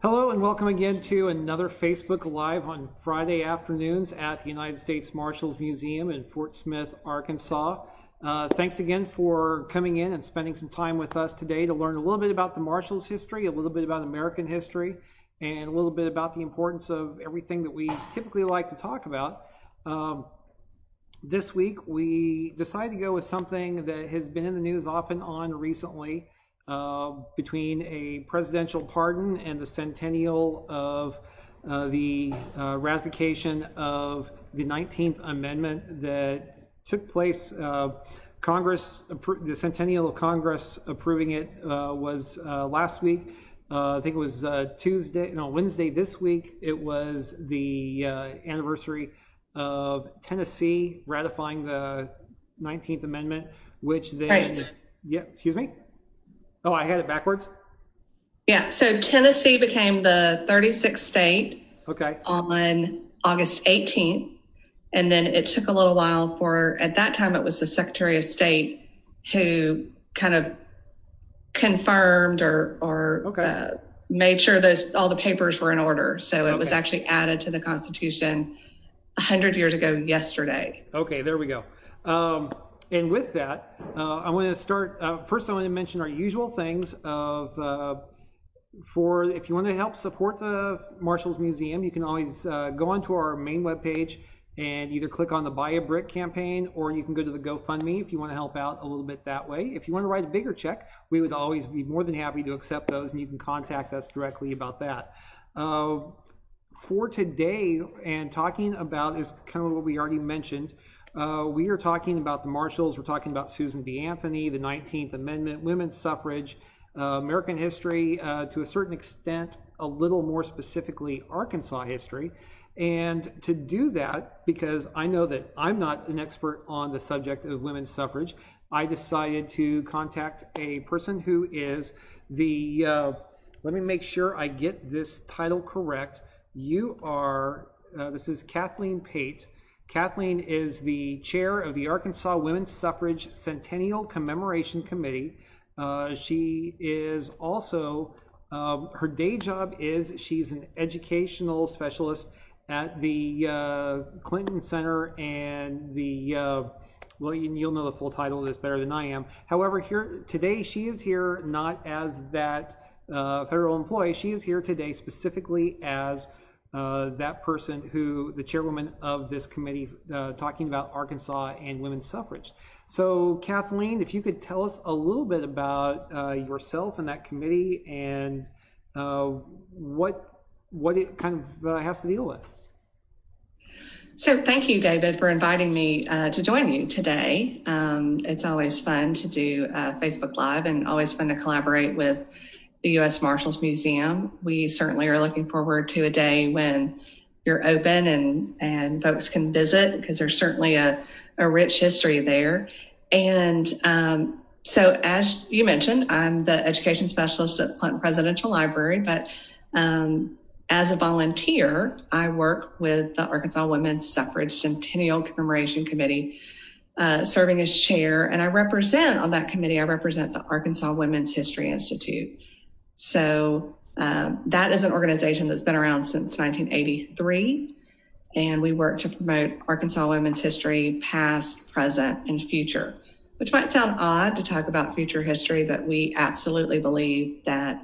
Hello and welcome again to another Facebook Live on Friday afternoons at the United States Marshals Museum in Fort Smith, Arkansas. Thanks again for coming in and spending some time with us today to learn a little bit about the Marshals history, a little bit about American history, and a little bit about the importance of everything that we typically like to talk about. This week we decided to go with something that has been in the news off and on recently. Between a presidential pardon and the centennial of the ratification of the 19th Amendment that took place. Congress, the centennial of Congress approving it was last week. I think it was Wednesday this week. It was the anniversary of Tennessee ratifying the 19th Amendment, which then, Right. Yeah, excuse me? Oh, I had it backwards? Yeah, so Tennessee became the 36th state on August 18th. And then it took a little while at that time, it was the Secretary of State who kind of confirmed or made sure all the papers were in order. So it was actually added to the Constitution 100 years ago yesterday. Okay, there we go. And with that, I want to start. First, I want to mention our usual things if you want to help support the Marshals Museum, you can always go onto our main webpage and either click on the Buy a Brick campaign, or you can go to the GoFundMe if you want to help out a little bit that way. If you want to write a bigger check, we would always be more than happy to accept those, and you can contact us directly about that. For today, and talking about is kind of what we already mentioned. We are talking about the Marshals. We're talking about Susan B. Anthony, the 19th Amendment, women's suffrage, American history, to a certain extent, a little more specifically, Arkansas history. And to do that, because I know that I'm not an expert on the subject of women's suffrage, I decided to contact a person who is let me make sure I get this title correct. This is Kathleen Pate. Kathleen is the chair of the Arkansas Women's Suffrage Centennial Commemoration Committee. She is also, her day job is she's an educational specialist at the Clinton Center and well, you'll know the full title of this better than I am. However, today she is here not as that federal employee. She is here today specifically as that person the chairwoman of this committee, talking about Arkansas and women's suffrage. So Kathleen, if you could tell us a little bit about yourself and that committee and what it kind of has to deal with. So thank you, David, for inviting me to join you today. It's always fun to do Facebook Live and always fun to collaborate with the U.S. Marshals Museum. We certainly are looking forward to a day when you're open and folks can visit, because there's certainly a rich history there. And so as you mentioned, I'm the education specialist at Clinton Presidential Library, but as a volunteer, I work with the Arkansas Women's Suffrage Centennial Commemoration Committee, serving as chair. And I represent the Arkansas Women's History Institute. So that is an organization that's been around since 1983, and we work to promote Arkansas women's history, past, present, and future, which might sound odd to talk about future history, but we absolutely believe that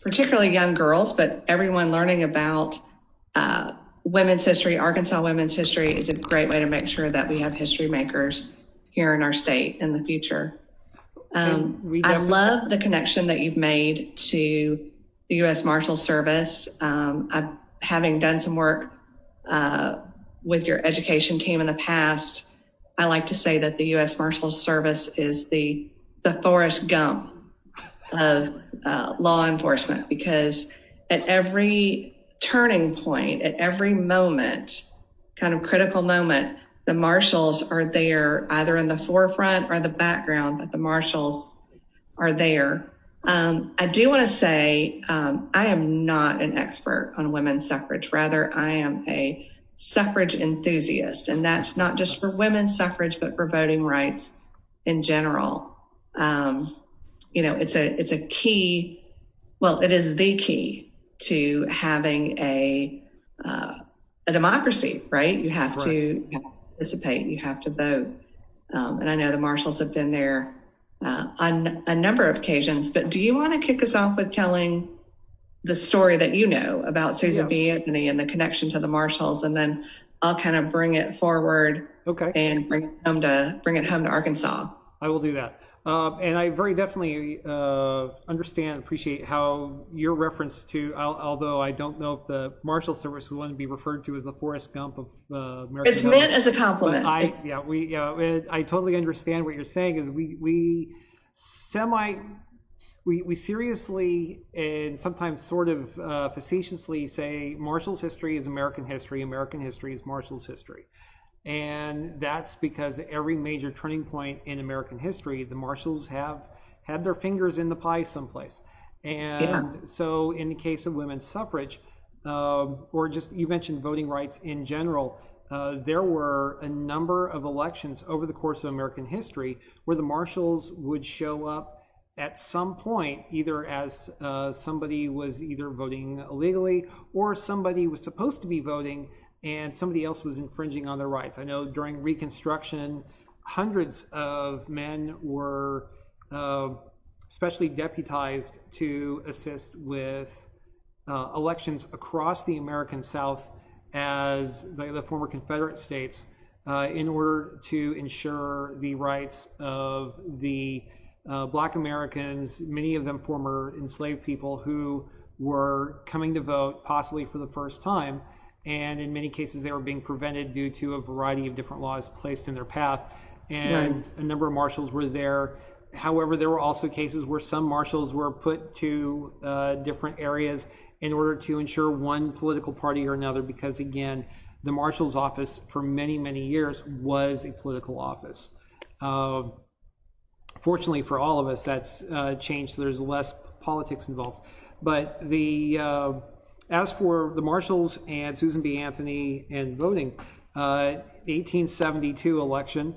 particularly young girls, but everyone learning about women's history, Arkansas women's history, is a great way to make sure that we have history makers here in our state in the future. I love the connection that you've made to the U.S. Marshals Service. Having done some work with your education team in the past, I like to say that the U.S. Marshals Service is the Forrest Gump of law enforcement, because at every turning point, at every moment, kind of critical moment, the marshals are there, either in the forefront or the background, but the marshals are there. I do want to say I am not an expert on women's suffrage. Rather, I am a suffrage enthusiast, and that's not just for women's suffrage, but for voting rights in general. It's a key Well, it is the key to having a democracy, right? You have to participate, you have to vote. And I know the Marshals have been there on a number of occasions, but do you want to kick us off with telling the story that you know about Susan B. Anthony and the connection to the Marshals, and then I'll kind of bring it forward and bring it home to Arkansas. I will do that. And I very definitely understand and appreciate how your reference to, although I don't know if the Marshal Service would want to be referred to as the Forrest Gump of American It's meant as a compliment. I totally understand what you're saying. Is we seriously and sometimes sort of facetiously say Marshall's history is American history is Marshall's history. And that's because every major turning point in American history, the Marshals have had their fingers in the pie someplace. And so in the case of women's suffrage, or just you mentioned voting rights in general, there were a number of elections over the course of American history where the Marshals would show up at some point, either as somebody was either voting illegally or somebody was supposed to be voting and somebody else was infringing on their rights. I know during Reconstruction, hundreds of men were specially deputized to assist with elections across the American South as the former Confederate states in order to ensure the rights of the Black Americans, many of them former enslaved people who were coming to vote possibly for the first time. And in many cases, they were being prevented due to a variety of different laws placed in their path. And a number of marshals were there. However, there were also cases where some marshals were put to different areas in order to ensure one political party or another, because again, the marshal's office for many, many years was a political office. Fortunately for all of us, that's changed, so there's less politics involved. But as for the Marshals and Susan B. Anthony and voting, the 1872 election,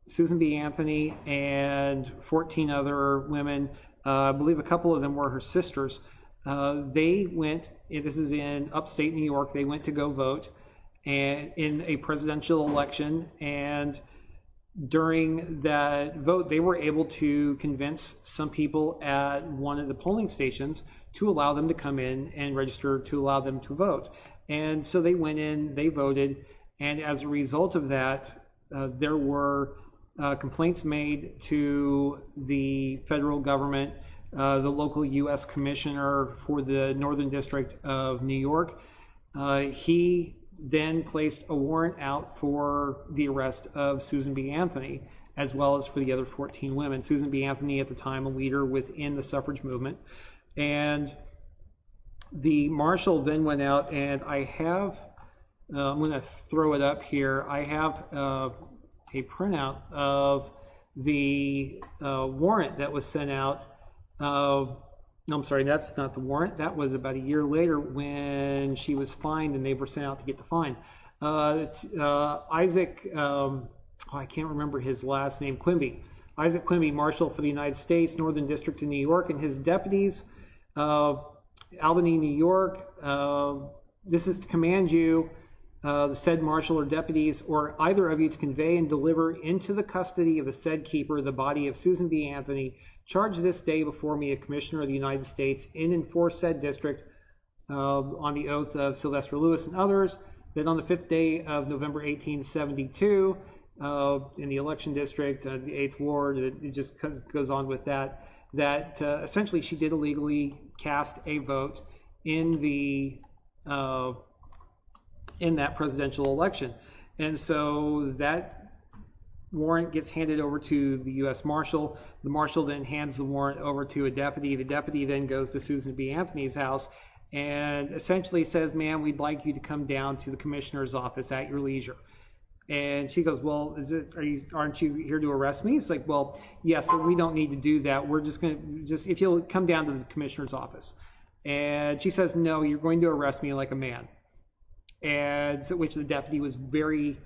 Susan B. Anthony and 14 other women, I believe a couple of them were her sisters, they went, this is in upstate New York, they went to go vote and in a presidential election, and during that vote, they were able to convince some people at one of the polling stations to allow them to come in and register to allow them to vote. And so they went in, they voted, and as a result of that, there were complaints made to the federal government, the local U.S. commissioner for the Northern District of New York. He then placed a warrant out for the arrest of Susan B. Anthony, as well as for the other 14 women. Susan B. Anthony, at the time, a leader within the suffrage movement. And the marshal then went out, and I have, I'm going to throw it up here, I have a printout of the warrant that was sent out. I'm sorry, that's not the warrant. That was about a year later when she was fined and they were sent out to get the fine. Isaac, I can't remember his last name, Quimby. Isaac Quimby, Marshal for the United States, Northern District of New York, and his deputies, Albany, New York. This is to command you, the said marshal or deputies, or either of you, to convey and deliver into the custody of the said keeper the body of Susan B. Anthony, charged this day before me a commissioner of the United States in and for said district, on the oath of Sylvester Lewis and others, that on the 5th day of November 1872, in the election district, the 8th ward, it just goes on with that, that essentially she did illegally cast a vote in the in that presidential election. And so that warrant gets handed over to the U.S. Marshal. The Marshal then hands the warrant over to a deputy. The deputy then goes to Susan B. Anthony's house and essentially says, ma'am, we'd like you to come down to the commissioner's office at your leisure. And she goes, well, aren't you here to arrest me? It's like, well, yes, but we don't need to do that. We're just going to, if you'll come down to the commissioner's office. And she says, no, you're going to arrest me like a man. And so, which the deputy was very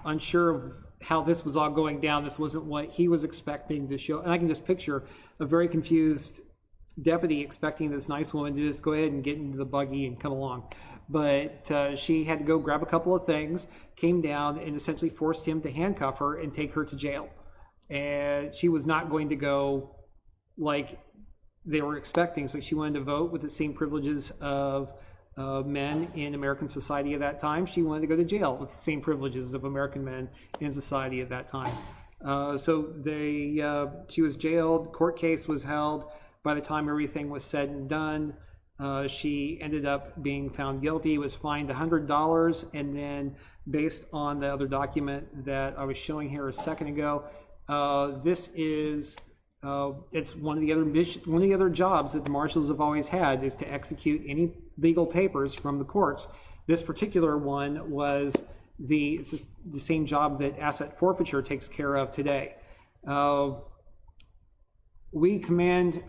unsure of how this was all going down. This wasn't what he was expecting to show. And I can just picture a very confused deputy expecting this nice woman to just go ahead and get into the buggy and come along. But she had to go grab a couple of things, came down and essentially forced him to handcuff her and take her to jail. And she was not going to go like they were expecting. So she wanted to vote with the same privileges of men in American society at that time. She wanted to go to jail with the same privileges of American men in society at that time. So she was jailed, court case was held. By the time everything was said and done, she ended up being found guilty, was fined $100, and then based on the other document that I was showing here a second ago, this is it's one of the other jobs that the marshals have always had, is to execute any legal papers from the courts. This particular one was it's just the same job that asset forfeiture takes care of today. We command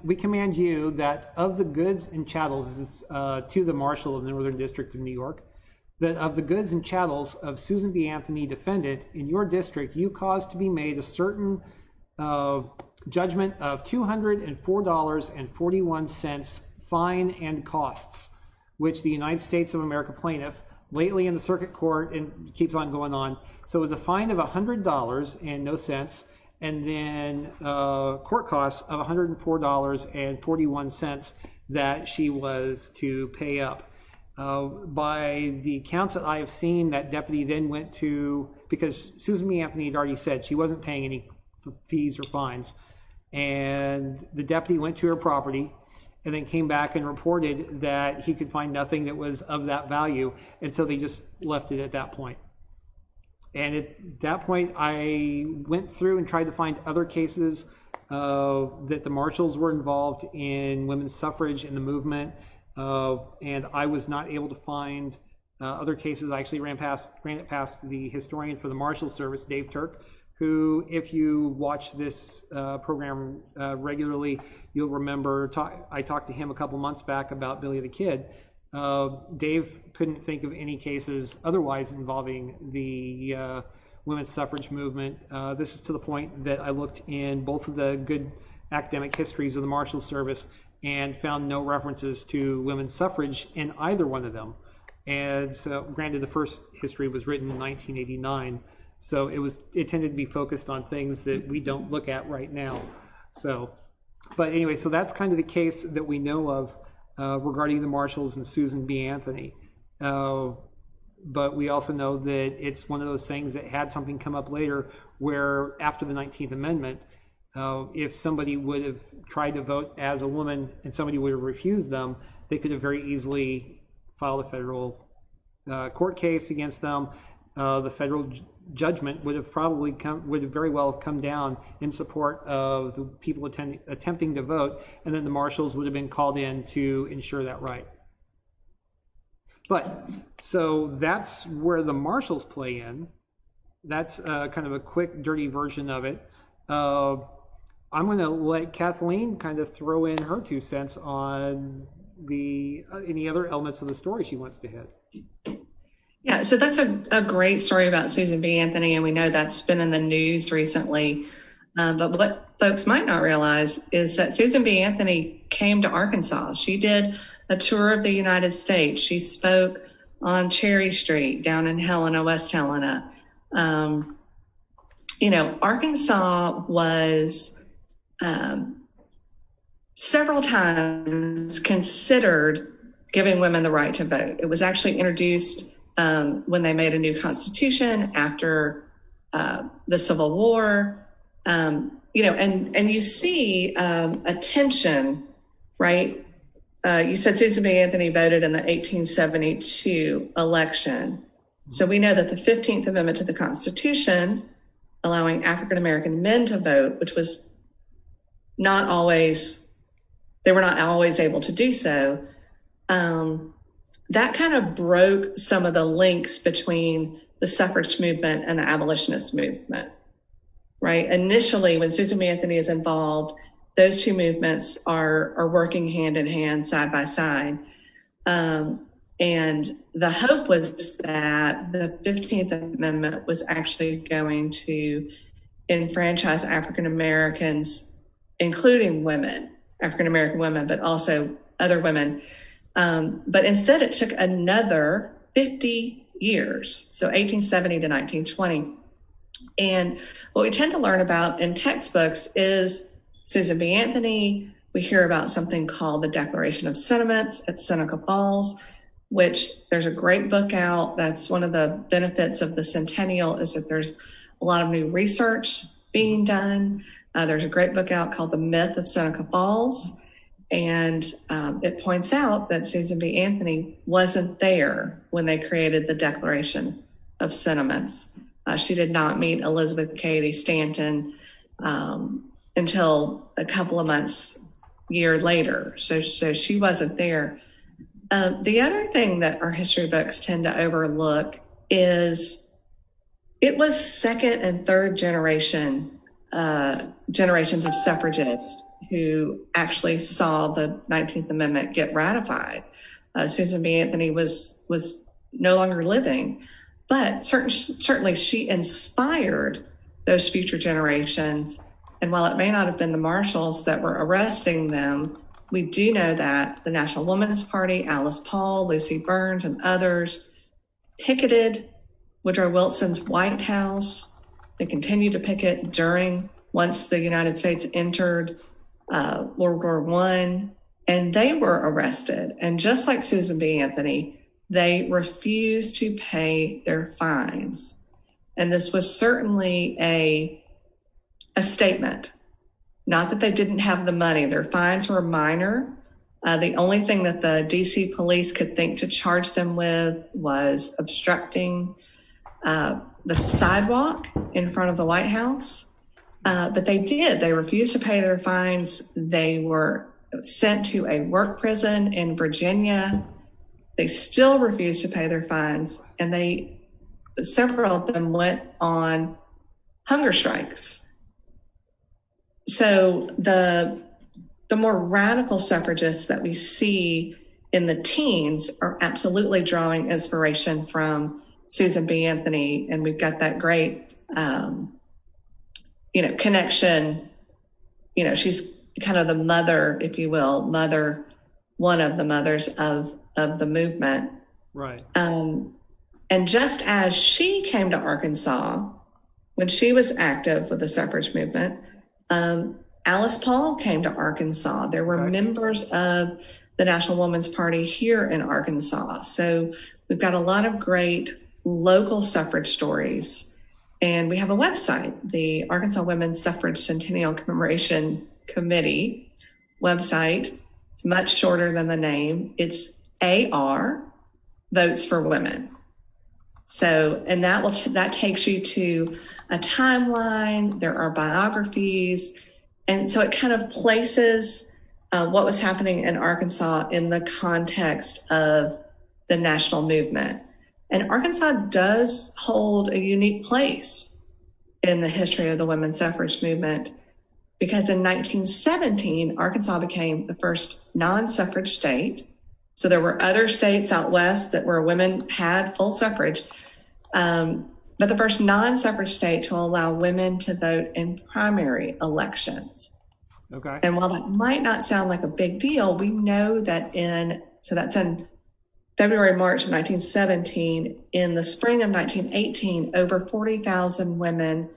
you that of the goods and chattels, to the Marshal of the Northern District of New York, that of the goods and chattels of Susan B. Anthony, defendant, in your district, you cause to be made a certain judgment of $204.41 fine and costs, which the United States of America plaintiff, lately in the circuit court, and keeps on going on. So it was a fine of $100 and no cents, and then court costs of $104.41 that she was to pay up. By the accounts that I have seen, that deputy then went to, because Susan B. Anthony had already said she wasn't paying any fees or fines, and the deputy went to her property and then came back and reported that he could find nothing that was of that value, and so they just left it at that point. And at that point, I went through and tried to find other cases that the marshals were involved in women's suffrage and the movement, and I was not able to find other cases. I actually ran it past the historian for the Marshals Service, Dave Turk, who, if you watch this program regularly, you'll remember I talked to him a couple months back about Billy the Kid. Dave couldn't think of any cases otherwise involving the women's suffrage movement. This is to the point that I looked in both of the good academic histories of the Marshals Service and found no references to women's suffrage in either one of them. And so, granted, the first history was written in 1989, so it tended to be focused on things that we don't look at right now. So, but anyway, so that's kind of the case that we know of regarding the Marshals and Susan B. Anthony. But we also know that it's one of those things that had something come up later where after the 19th Amendment, if somebody would have tried to vote as a woman and somebody would have refused them, they could have very easily filed a federal court case against them. The federal judgment would have very well have come down in support of the people attempting to vote, and then the marshals would have been called in to ensure that right. But so that's where the marshals play in. That's kind of a quick, dirty version of it. I'm going to let Kathleen kind of throw in her 2 cents on any other elements of the story she wants to hit. Yeah, so that's a great story about Susan B. Anthony, and we know that's been in the news recently. But what folks might not realize is that Susan B. Anthony came to Arkansas. She did a tour of the United States. She spoke on Cherry Street down in Helena, West Helena. Arkansas was several times considered giving women the right to vote. It was actually introduced when they made a new constitution after the Civil War. And you see a tension, right? You said Susan B. Anthony voted in the 1872 election. So we know that the 15th Amendment to the Constitution, allowing African American men to vote, which was they were not always able to do so, that kind of broke some of the links between the suffrage movement and the abolitionist movement, right? Initially, when Susan B. Anthony is involved, those two movements are working hand in hand, side by side. And the hope was that the 15th Amendment was actually going to enfranchise African Americans, including women. African-American women, but also other women. But instead, it took another 50 years, so 1870 to 1920. And what we tend to learn about in textbooks is Susan B. Anthony. We hear about something called the Declaration of Sentiments at Seneca Falls, which there's a great book out. That's one of the benefits of the Centennial, is that there's a lot of new research being done. There's a great book out called The Myth of Seneca Falls, and it points out that Susan B. Anthony wasn't there when they created the Declaration of Sentiments. She did not meet Elizabeth Cady Stanton until a couple of months, year later. So she wasn't there. The other thing that our history books tend to overlook is it was second and third generations of suffragists who actually saw the 19th Amendment get ratified. Susan B. Anthony was no longer living, but certainly she inspired those future generations. And while it may not have been the Marshals that were arresting them, we do know that the National Woman's Party, Alice Paul, Lucy Burns, and others picketed Woodrow Wilson's White House. They continued to picket once the United States entered World War I, and they were arrested. And just like Susan B. Anthony, they refused to pay their fines. And this was certainly a statement. Not that they didn't have the money. Their fines were minor. The only thing that the DC police could think to charge them with was obstructing the sidewalk in front of the White House. But they did. They refused to pay their fines. They were sent to a work prison in Virginia. They still refused to pay their fines. And several of them went on hunger strikes. So the more radical suffragists that we see in the teens are absolutely drawing inspiration from Susan B. Anthony, and we've got that great, connection. She's kind of the mother, if you will, one of the mothers of the movement. Right. And just as she came to Arkansas, when she was active with the suffrage movement, Alice Paul came to Arkansas. There were members of the National Woman's Party here in Arkansas. So we've got a lot of great local suffrage stories. And we have a website, the Arkansas Women's Suffrage Centennial Commemoration Committee website. It's much shorter than the name. It's AR, Votes for Women. So, and that takes you to a timeline. There are biographies. And so it kind of places what was happening in Arkansas in the context of the national movement. And Arkansas does hold a unique place in the history of the women's suffrage movement, because in 1917, Arkansas became the first non-suffrage state. So there were other states out west where women had full suffrage, but the first non-suffrage state to allow women to vote in primary elections. Okay. And while that might not sound like a big deal, we know that that's in February, March of 1917. In the spring of 1918, over 40,000 women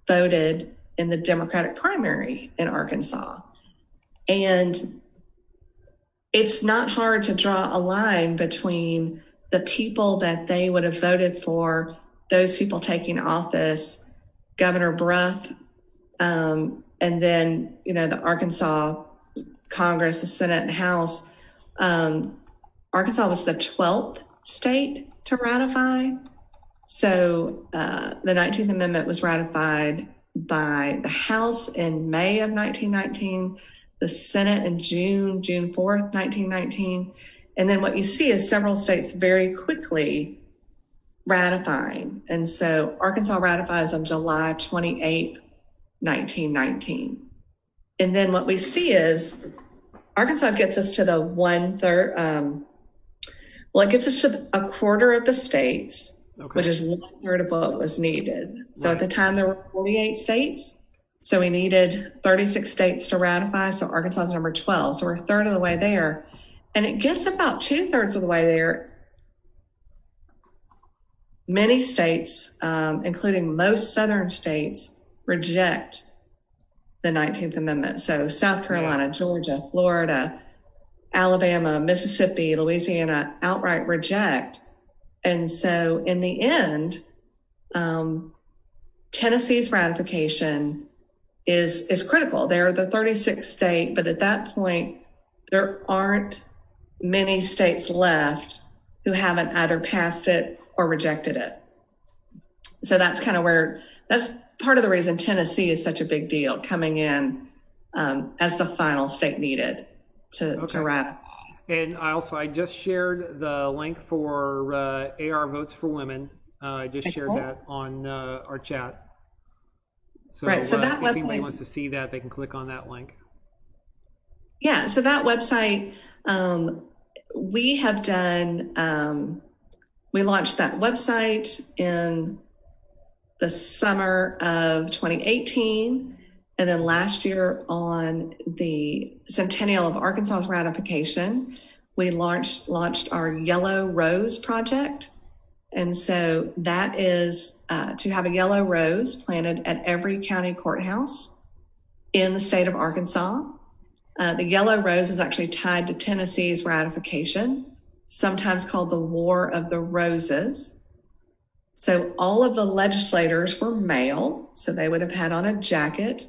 voted in the Democratic primary in Arkansas. And it's not hard to draw a line between the people that they would have voted for, those people taking office, Governor Brough, and then, the Arkansas Congress, the Senate and House. Arkansas was the 12th state to ratify. So the 19th Amendment was ratified by the House in May of 1919, the Senate in June 4th, 1919. And then what you see is several states very quickly ratifying. And so Arkansas ratifies on July 28th, 1919. And then what we see is Arkansas gets us to the it gets us to a quarter of the states, which is 1/3 of what was needed. So at the time there were 48 states. So we needed 36 states to ratify. So Arkansas is number 12. So we're a third of the way there. And it gets about 2/3 of the way there. Many states, including most southern states, reject the 19th Amendment. So South Carolina, Georgia, Florida, Alabama, Mississippi, Louisiana outright reject. And so in the end, Tennessee's ratification is critical. They're the 36th state, but at that point, there aren't many states left who haven't either passed it or rejected it. So that's kind of that's part of the reason Tennessee is such a big deal, coming in as the final state needed to ratify. And I just shared the link for AR Votes for Women. I just shared that on our chat. So, so that if anybody wants to see that, they can click on that link. Yeah, so that website, we have done, we launched that website in the summer of 2018. And then last year on the Centennial of Arkansas's ratification, we launched our Yellow Rose project. And so that is to have a yellow rose planted at every county courthouse in the state of Arkansas. The yellow rose is actually tied to Tennessee's ratification, sometimes called the War of the Roses. So all of the legislators were male, so they would have had on a jacket,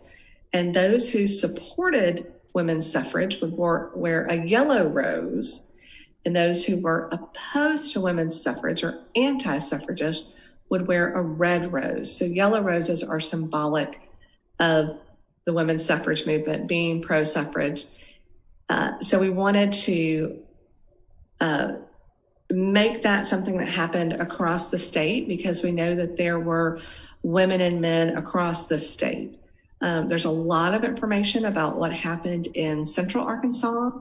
and those who supported women's suffrage would wear a yellow rose, and those who were opposed to women's suffrage or anti-suffragists would wear a red rose. So yellow roses are symbolic of the women's suffrage movement, being pro-suffrage. So we wanted to make that something that happened across the state, because we know that there were women and men across the state. There's a lot of information about what happened in Central Arkansas.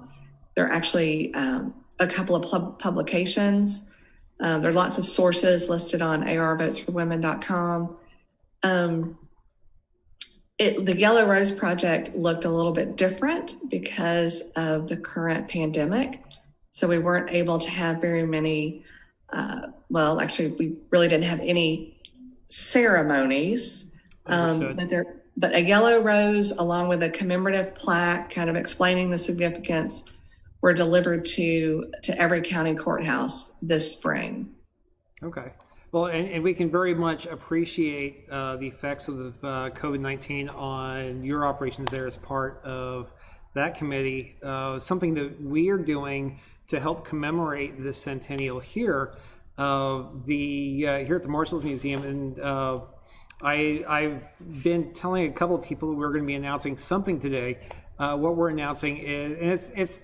There are actually a couple of publications. There are lots of sources listed on arvotesforwomen.com. The Yellow Rose Project looked a little bit different because of the current pandemic. So we weren't able to have very many, we really didn't have any ceremonies. But a yellow rose along with a commemorative plaque kind of explaining the significance were delivered to every county courthouse this spring. Okay. Well, and we can very much appreciate the effects of COVID-19 on your operations there as part of that committee. Something that we are doing to help commemorate the centennial here, here at the Marshals Museum, and I've been telling a couple of people we're going to be announcing something today. What we're announcing is, and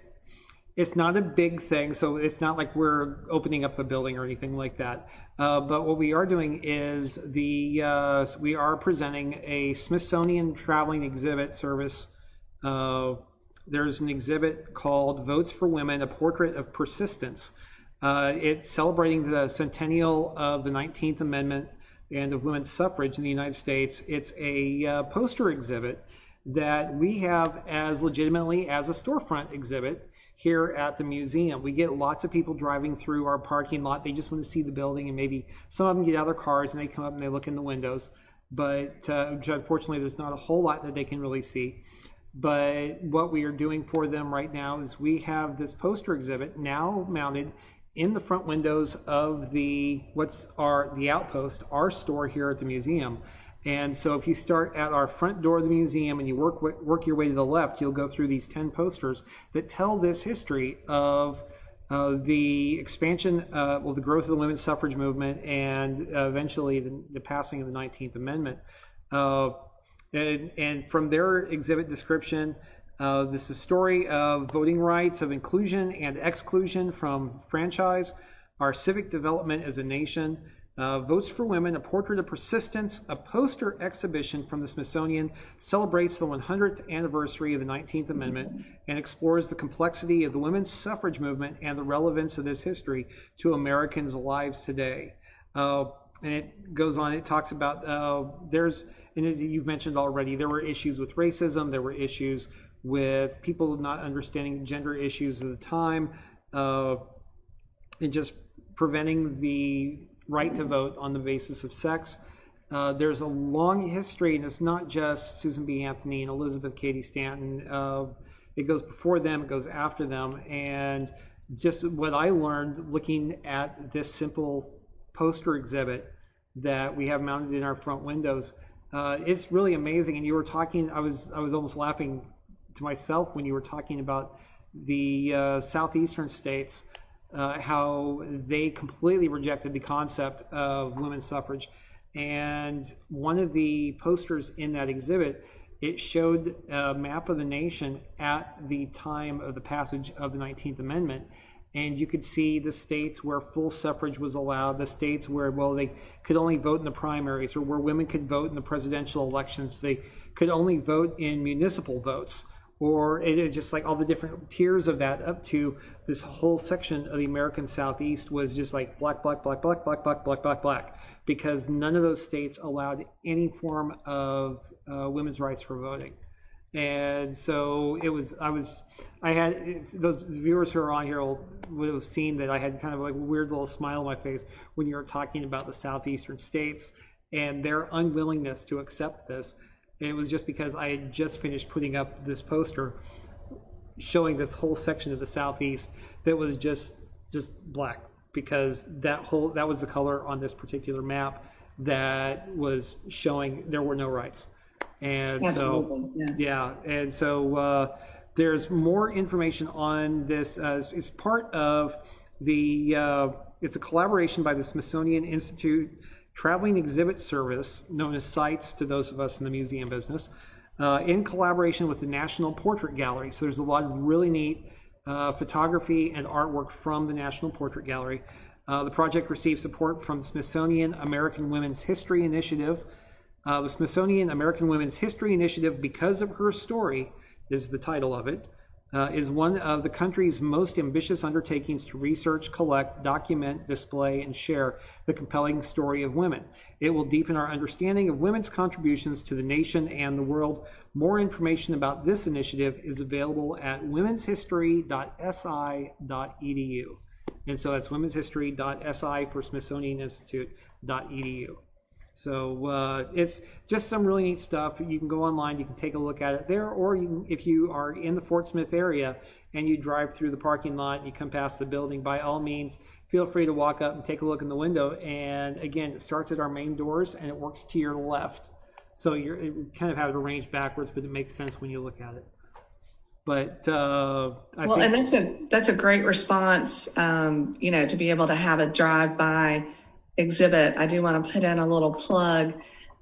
it's not a big thing, so it's not like we're opening up the building or anything like that. But what we are doing is we are presenting a Smithsonian traveling exhibit service. There's an exhibit called Votes for Women, A Portrait of Persistence. It's celebrating the centennial of the 19th Amendment and of women's suffrage in the United States. It's a poster exhibit that we have as legitimately as a storefront exhibit here at the museum. We get lots of people driving through our parking lot. They just want to see the building, and maybe some of them get out of their cars and they come up and they look in the windows. But unfortunately, there's not a whole lot that they can really see. But what we are doing for them right now is we have this poster exhibit now mounted in the front windows of the Outpost, our store here at the museum. And so if you start at our front door of the museum and you work your way to the left, you'll go through these 10 posters that tell this history of the expansion, the growth of the women's suffrage movement, and eventually the passing of the 19th Amendment. And from their exhibit description, this is a story of voting rights, of inclusion and exclusion from franchise, our civic development as a nation, Votes for Women, A Portrait of Persistence, a poster exhibition from the Smithsonian celebrates the 100th anniversary of the 19th Amendment and explores the complexity of the women's suffrage movement and the relevance of this history to Americans' lives today. and it goes on. It talks about and as you've mentioned already, there were issues with racism. There were issues with people not understanding gender issues at the time, and just preventing the right to vote on the basis of sex. There's a long history, and it's not just Susan B. Anthony and Elizabeth Cady Stanton. It goes before them, it goes after them, and just what I learned looking at this simple poster exhibit that we have mounted in our front windows, it's really amazing. And you were talking, I was almost laughing to myself when you were talking about the southeastern states, how they completely rejected the concept of women's suffrage. And one of the posters in that exhibit, it showed a map of the nation at the time of the passage of the 19th Amendment. And you could see the states where full suffrage was allowed, the states where, well, they could only vote in the primaries, or where women could vote in the presidential elections. They could only vote in municipal votes, or it just like all the different tiers of that, up to this whole section of the American Southeast was just like black, black, black, black, black, black, black, black, black, because none of those states allowed any form of women's rights for voting. And so I had, those viewers who are on here would have seen that I had kind of like a weird little smile on my face when you were talking about the southeastern states and their unwillingness to accept this. And it was just because I had just finished putting up this poster showing this whole section of the southeast that was just black, because that was the color on this particular map that was showing there were no rights. And Absolutely. and so there's more information on this. It's part of the, it's a collaboration by the Smithsonian Institute Traveling Exhibit Service, known as CITES to those of us in the museum business, in collaboration with the National Portrait Gallery. So there's a lot of really neat photography and artwork from the National Portrait Gallery. The project received support from the Smithsonian American Women's History Initiative. The Smithsonian American Women's History Initiative, Because of Her Story, is the title of it, is one of the country's most ambitious undertakings to research, collect, document, display, and share the compelling story of women. It will deepen our understanding of women's contributions to the nation and the world. More information about this initiative is available at womenshistory.si.edu. And so that's womenshistory.si for Smithsonian Institute.edu. So it's just some really neat stuff. You can go online, you can take a look at it there, or if you are in the Fort Smith area and you drive through the parking lot and you come past the building, by all means, feel free to walk up and take a look in the window. And again, it starts at our main doors and it works to your left. So you kind of have it arranged backwards, but it makes sense when you look at it. But and that's a great response, to be able to have a drive-by exhibit. I do want to put in a little plug.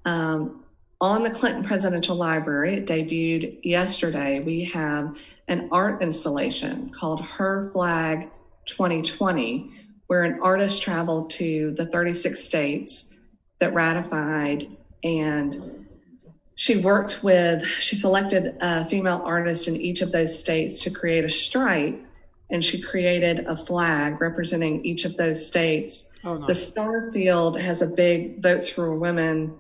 On the Clinton Presidential Library, it debuted yesterday. We have an art installation called Her Flag 2020, where an artist traveled to the 36 states that ratified, and she selected a female artist in each of those states to create a stripe, and she created a flag representing each of those states. Oh, nice. The star field has a big Votes for Women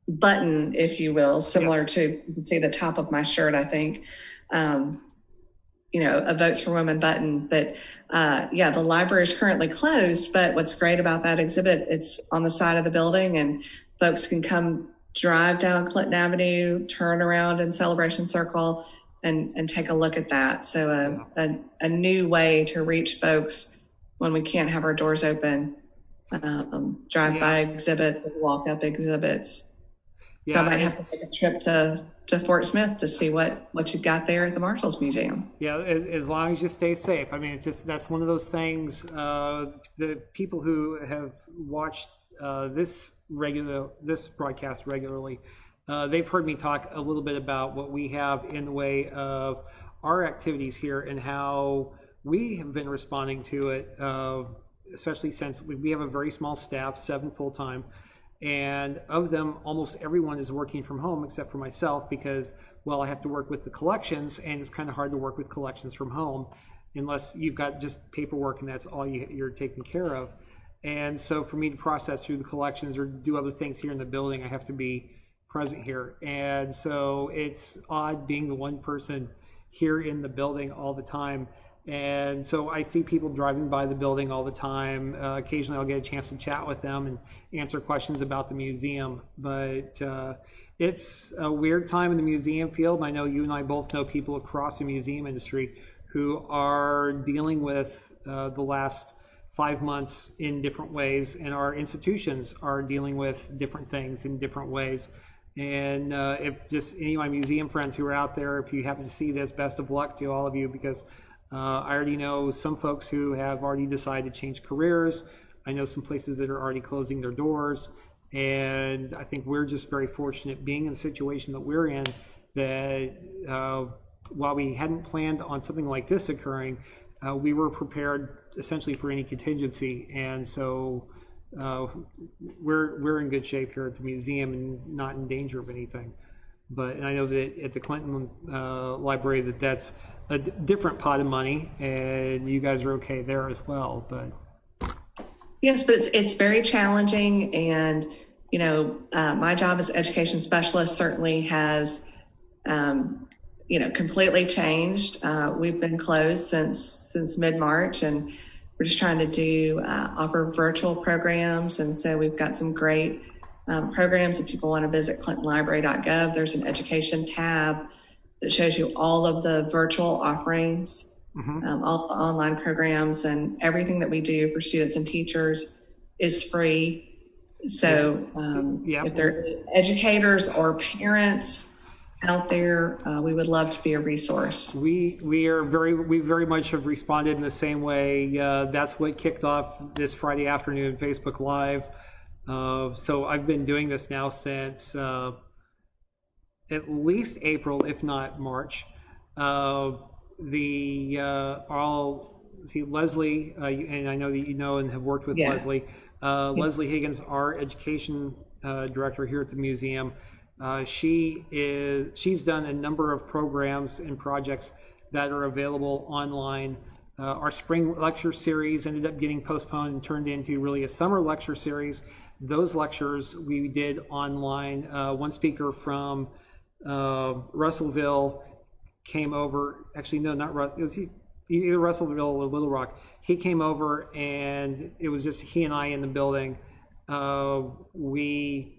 button, if you will, similar to, you can see the top of my shirt, I think, a Votes for Women button. But the library is currently closed, but what's great about that exhibit, it's on the side of the building and folks can come drive down Clinton Avenue, turn around in Celebration Circle, and take a look at that. So a new way to reach folks when we can't have our doors open, drive-by exhibits, walk-up exhibits. Yeah, so I might have to take a trip to Fort Smith to see what you've got there at the Marshals Museum. Yeah, as long as you stay safe. I mean, that's one of those things. The people who have watched this broadcast regularly, they've heard me talk a little bit about what we have in the way of our activities here and how we have been responding to it, especially since we have a very small staff, 7 full-time, and of them, almost everyone is working from home except for myself because, well, I have to work with the collections, and it's kind of hard to work with collections from home unless you've got just paperwork and that's all you're taking care of. And so for me to process through the collections or do other things here in the building, I have to be present here. And so it's odd being the one person here in the building all the time. And so I see people driving by the building all the time. Occasionally I'll get a chance to chat with them and answer questions about the museum. But it's a weird time in the museum field. And I know you and I both know people across the museum industry who are dealing with the last 5 months in different ways. And our institutions are dealing with different things in different ways. And if just any of my museum friends who are out there, if you happen to see this, best of luck to all of you, because I already know some folks who have already decided to change careers. I know some places that are already closing their doors. And I think we're just very fortunate being in the situation that we're in, that while we hadn't planned on something like this occurring, we were prepared essentially for any contingency. And so we're in good shape here at the museum and not in danger of anything. And I know that at the Clinton Library that's a different pot of money, and you guys are okay there as well. But yes, but it's very challenging, and my job as education specialist certainly has completely changed. We've been closed since mid-March, and we're just trying to offer virtual programs. And so we've got some great programs. If people want to visit clintonlibrary.gov, there's an education tab that shows you all of the virtual offerings, all the online programs, and everything that we do for students and teachers is free. So if there are educators or parents out there, we would love to be a resource. We very much have responded in the same way. That's what kicked off this Friday afternoon Facebook Live. So I've been doing this now since at least April, if not March. Leslie, and I know that you know and have worked with Leslie. Leslie Higgins, our education director here at the museum. She's done a number of programs and projects that are available online. Our spring lecture series ended up getting postponed and turned into really a summer lecture series. Those lectures we did online. One speaker from Russellville came over. Actually, no, not Russell. It was either Russellville or Little Rock. He came over, and it was just he and I in the building. We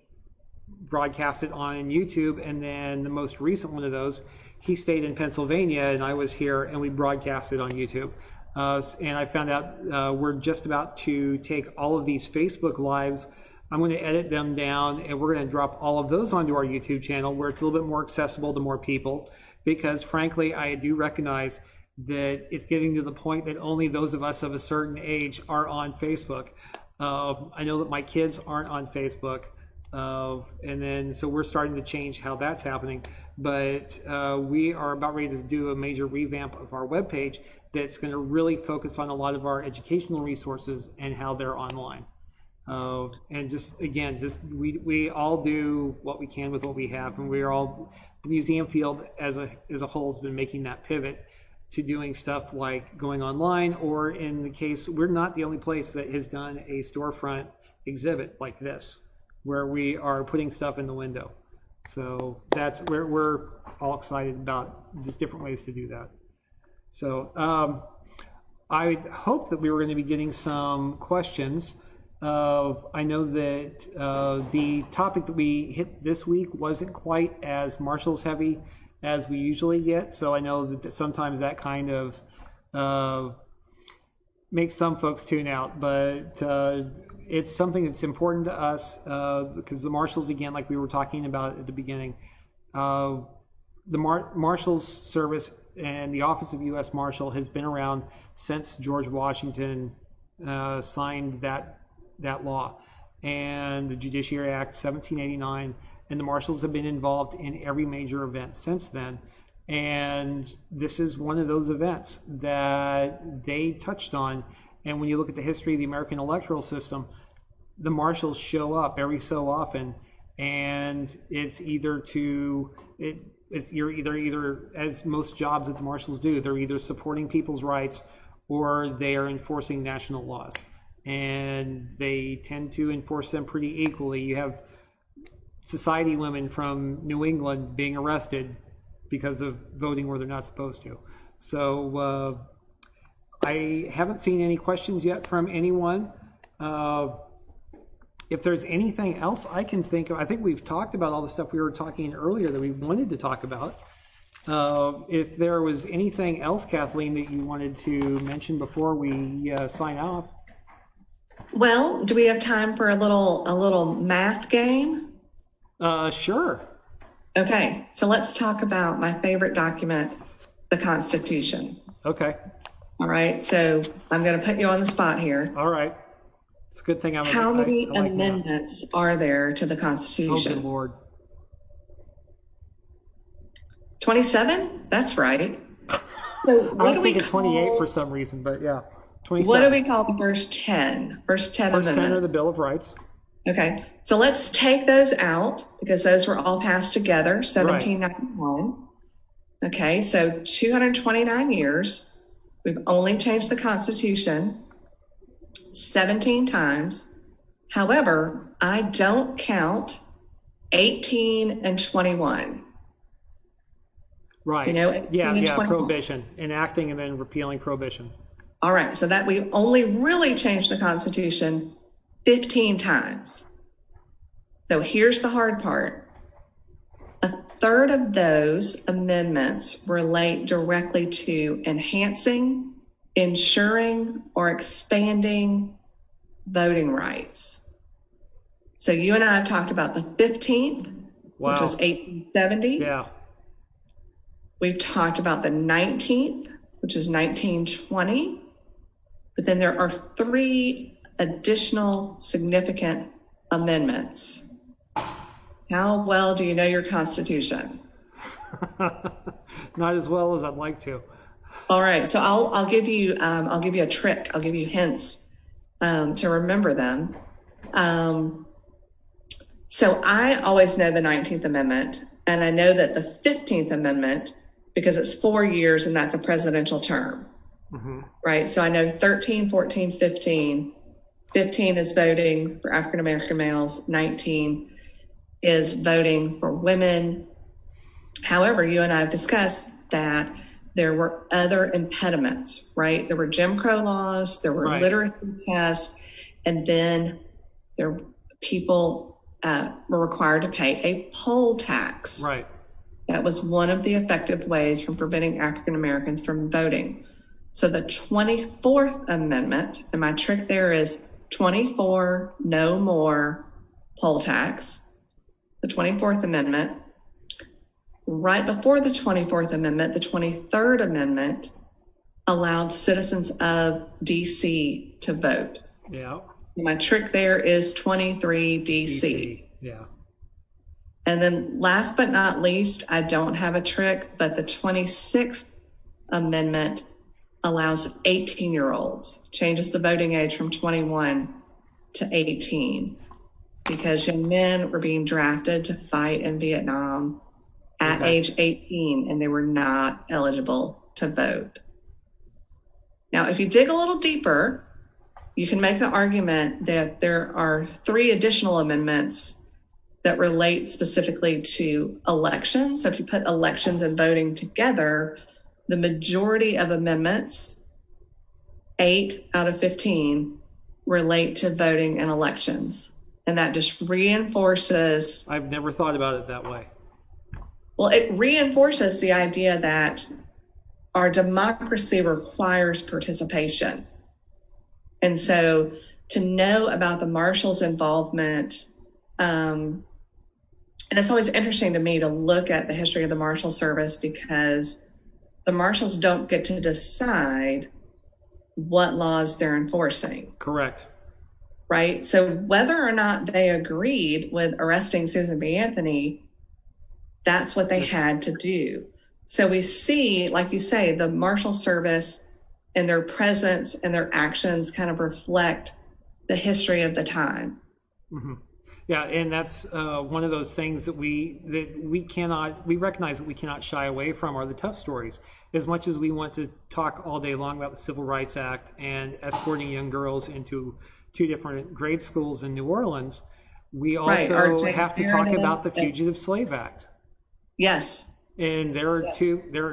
broadcast it on YouTube, and then the most recent one of those, he stayed in Pennsylvania and I was here, and we broadcast it on YouTube. And I found out we're just about to take all of these Facebook Lives. I'm going to edit them down, and we're going to drop all of those onto our YouTube channel, where it's a little bit more accessible to more people, because frankly, I do recognize that it's getting to the point that only those of us of a certain age are on Facebook. I know that my kids aren't on Facebook. And then so we're starting to change how that's happening, but we are about ready to do a major revamp of our webpage that's going to really focus on a lot of our educational resources and how they're online. And we all do what we can with what we have, and the museum field as a whole has been making that pivot to doing stuff like going online, or in the case, we're not the only place that has done a storefront exhibit like this, where we are putting stuff in the window. So that's where we're all excited about, just different ways to do that. So I hope that we were going to be getting some questions. I know that the topic that we hit this week wasn't quite as Marshals heavy as we usually get. So I know that sometimes that kind of makes some folks tune out, but it's something that's important to us because the Marshals, again, like we were talking about at the beginning, the Marshals Service and the Office of U.S. Marshal has been around since George Washington signed that law, and the Judiciary Act 1789, and the Marshals have been involved in every major event since then. And this is one of those events that they touched on. And when you look at the history of the American electoral system, the Marshals show up every so often, and it's either as most jobs that the Marshals do, they're either supporting people's rights or they are enforcing national laws. and they tend to enforce them pretty equally. You have society women from New England being arrested because of voting where they're not supposed to. So I haven't seen any questions yet from anyone. If there's anything else I can think of, I think we've talked about all the stuff we were talking earlier that we wanted to talk about. If there was anything else, Kathleen, that you wanted to mention before we sign off. Well, do we have time for a little math game? Sure. Okay, so let's talk about my favorite document, the Constitution. Okay. All right, so I'm going to put you on the spot here. All right. It's a good thing I'm. How many I like amendments are there to the Constitution? Oh, good Lord. 27? That's right. So I was thinking 28 for some reason, but yeah, 27. What do we call the first 10? First 10 First 10 amendments. are the Bill of Rights. Okay, so let's take those out because those were all passed together, 1791. Right. Okay, so 229 years. We've only changed the Constitution 17 times. However, I don't count 18 and 21. Right. You know, yeah, prohibition, enacting and then repealing prohibition. All right, so that we only really changed the Constitution 15 times. So here's the hard part. A third of those amendments relate directly to enhancing, ensuring, or expanding voting rights. So you and I have talked about the 15th, wow. which was 1870. Yeah. We've talked about the 19th, which is 1920. But then there are 3 additional significant amendments. How well do you know your Constitution? Not as well as I'd like to. All right, so I'll give you a trick. I'll give you hints to remember them. So I always know the 19th Amendment, and I know that the 15th Amendment, because it's 4 years and that's a presidential term, right? So I know 13, 14, 15. 15 is voting for African-American males. 19 is voting for women. However, you and I have discussed that there were other impediments, right? There were Jim Crow laws, there were literacy tests, and then people were required to pay a poll tax. Right. That was one of the effective ways from preventing African Americans from voting. So the 24th Amendment, and my trick there is 24, no more poll tax. The 24th Amendment. Right before the 24th Amendment, the 23rd Amendment allowed citizens of D.C. to vote. Yeah. My trick there is 23 D.C. Yeah. And then last but not least, I don't have a trick, but the 26th Amendment allows 18-year-olds, changes the voting age from 21 to 18, because young men were being drafted to fight in Vietnam at age 18, and they were not eligible to vote. Now, if you dig a little deeper, you can make the argument that there are 3 additional amendments that relate specifically to elections. So if you put elections and voting together, the majority of amendments, 8 out of 15, relate to voting and elections. And that just reinforces... I've never thought about it that way. Well, it reinforces the idea that our democracy requires participation. And so to know about the Marshals' involvement, and it's always interesting to me to look at the history of the Marshal Service, because the Marshals don't get to decide what laws they're enforcing. Correct. Right? So whether or not they agreed with arresting Susan B. Anthony, that's what they had to do. So we see, like you say, the Marshal Service and their presence and their actions kind of reflect the history of the time. Mm-hmm. Yeah, and that's one of those things that we recognize that we cannot shy away from are the tough stories. As much as we want to talk all day long about the Civil Rights Act and escorting young girls into 2 different grade schools in New Orleans, we Right, or also James have to talk about the Meredith. Fugitive Slave Act. Yes, And there are yes.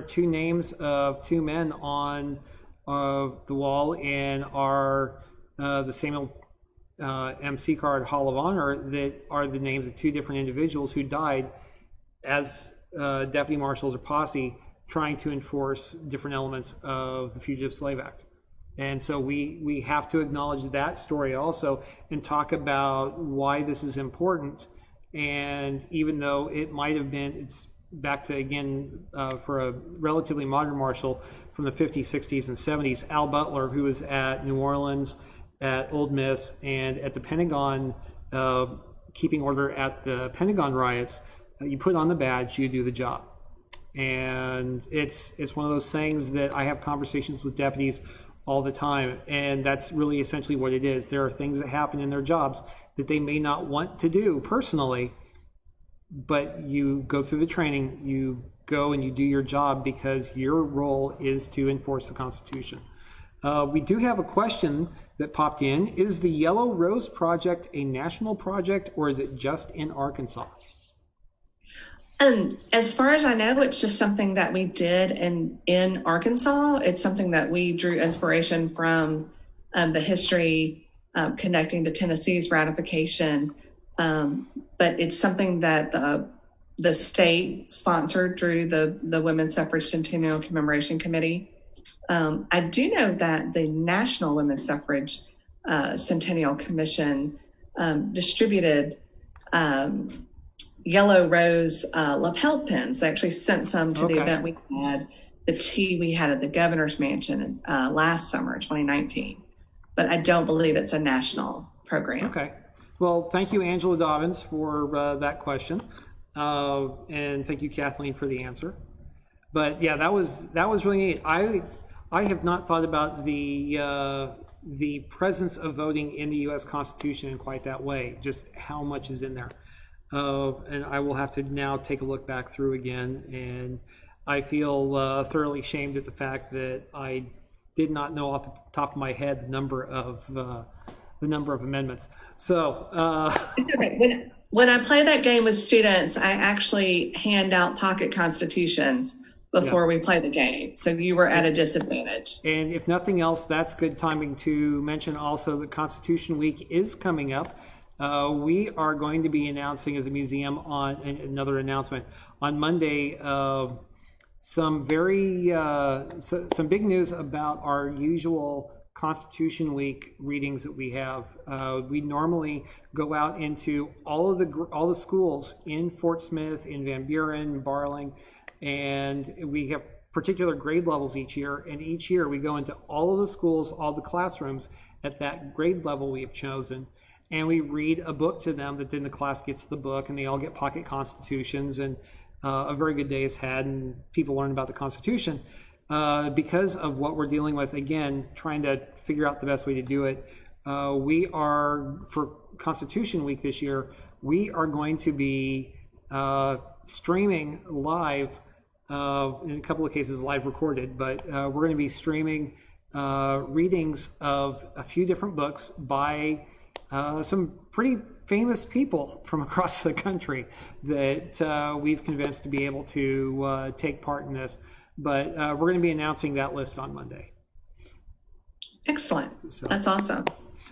two names of 2 men on the wall in our the Samuel MC card Hall of Honor that are the names of 2 different individuals who died as deputy marshals or posse trying to enforce different elements of the Fugitive Slave Act. And so we have to acknowledge that story also and talk about why this is important. And even though it might have been, it's back to, again, for a relatively modern marshal from the 50s, 60s, and 70s, Al Butler, who was at New Orleans, at Ole Miss, and at the Pentagon, keeping order at the Pentagon riots. You put on the badge, you do the job. And it's one of those things that I have conversations with deputies all the time, and that's really essentially what it is. There are things that happen in their jobs that they may not want to do personally, but you go through the training, you go and you do your job because your role is to enforce the Constitution. We do have a question that popped in. Is the Yellow Rose Project a national project, or is it just in Arkansas? As far as I know, it's just something that we did in Arkansas. It's something that we drew inspiration from the history connecting to Tennessee's ratification. But it's something that the state sponsored through the Women's Suffrage Centennial Commemoration Committee. I do know that the National Women's Suffrage Centennial Commission distributed yellow rose lapel pins. They actually sent some to the event we had, the tea we had at the governor's mansion last summer, 2019. But I don't believe it's a national program. Okay. Well, thank you, Angela Dobbins, for that question. And thank you, Kathleen, for the answer. But yeah, that was really neat. I have not thought about the presence of voting in the U.S. Constitution in quite that way, just how much is in there. And I will have to now take a look back through again, and I feel thoroughly shamed at the fact that I did not know off the top of my head the number of amendments. So okay. When I play that game with students, I actually hand out pocket constitutions before we play the game. So you were at a disadvantage. And if nothing else, that's good timing to mention also that Constitution Week is coming up. We are going to be announcing as a museum on another announcement on Monday, some big news about our usual Constitution Week readings that we have. We normally go out into all the schools in Fort Smith, in Van Buren, Barling, and we have particular grade levels each year. And each year we go into all of the schools, all the classrooms at that grade level we have chosen, and we read a book to them that then the class gets the book, and they all get pocket constitutions, and a very good day is had, and people learn about the Constitution. Because of what we're dealing with, again, trying to figure out the best way to do it, we are, for Constitution Week this year, we are going to be streaming live, in a couple of cases live recorded, but we're going to be streaming readings of a few different books by some pretty famous people from across the country that we've convinced to be able to take part in this. But we're going to be announcing that list on Monday. Excellent. So, that's awesome.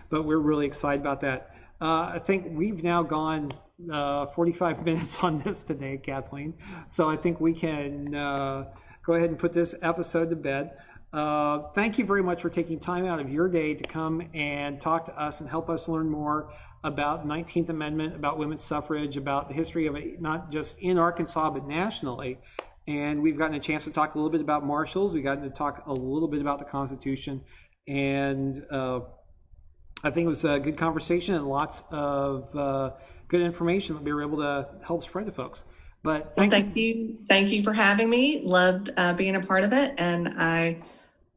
But we're really excited about that. I think we've now gone 45 minutes on this today, Kathleen. So I think we can go ahead and put this episode to bed. Thank you very much for taking time out of your day to come and talk to us and help us learn more about 19th Amendment, about women's suffrage, about the history of it, not just in Arkansas, but nationally. And we've gotten a chance to talk a little bit about marshals. We've gotten to talk a little bit about the Constitution. And I think it was a good conversation and lots of good information that we were able to help spread to folks. But thank you. Thank you for having me. Loved being a part of it. And I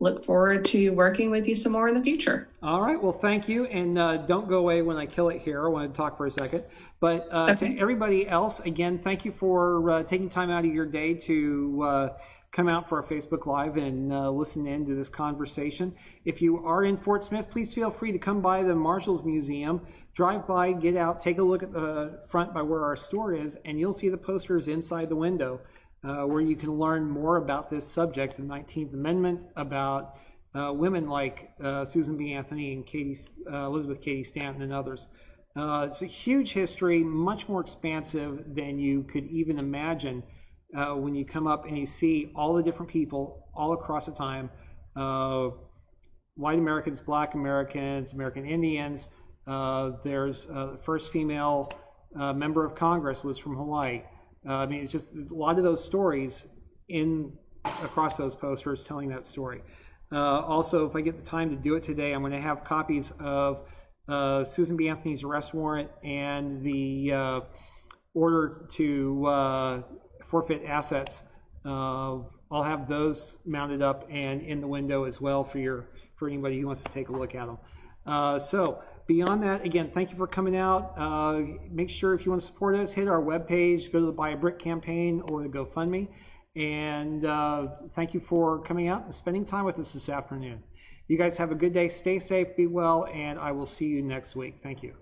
look forward to working with you some more in the future. All right. Well, thank you. And don't go away when I kill it here. I want to talk for a second. But Okay. to everybody else, again, thank you for taking time out of your day to come out for our Facebook Live and listen in to this conversation. If you are in Fort Smith, please feel free to come by the Marshals Museum. Drive by, get out, take a look at the front by where our store is, and you'll see the posters inside the window where you can learn more about this subject, the 19th Amendment, about women like Susan B. Anthony and Elizabeth Cady Stanton and others. It's a huge history, much more expansive than you could even imagine when you come up and you see all the different people all across the time, white Americans, black Americans, American Indians. There's the first female member of Congress was from Hawaii. I mean, it's just a lot of those stories across those posters telling that story. Also, if I get the time to do it today, I'm going to have copies of Susan B. Anthony's arrest warrant and the order to forfeit assets. I'll have those mounted up and in the window as well for anybody who wants to take a look at them. So beyond that, again, thank you for coming out. Make sure if you want to support us, hit our webpage, go to the Buy a Brick campaign or the GoFundMe. And thank you for coming out and spending time with us this afternoon. You guys have a good day. Stay safe, be well, and I will see you next week. Thank you.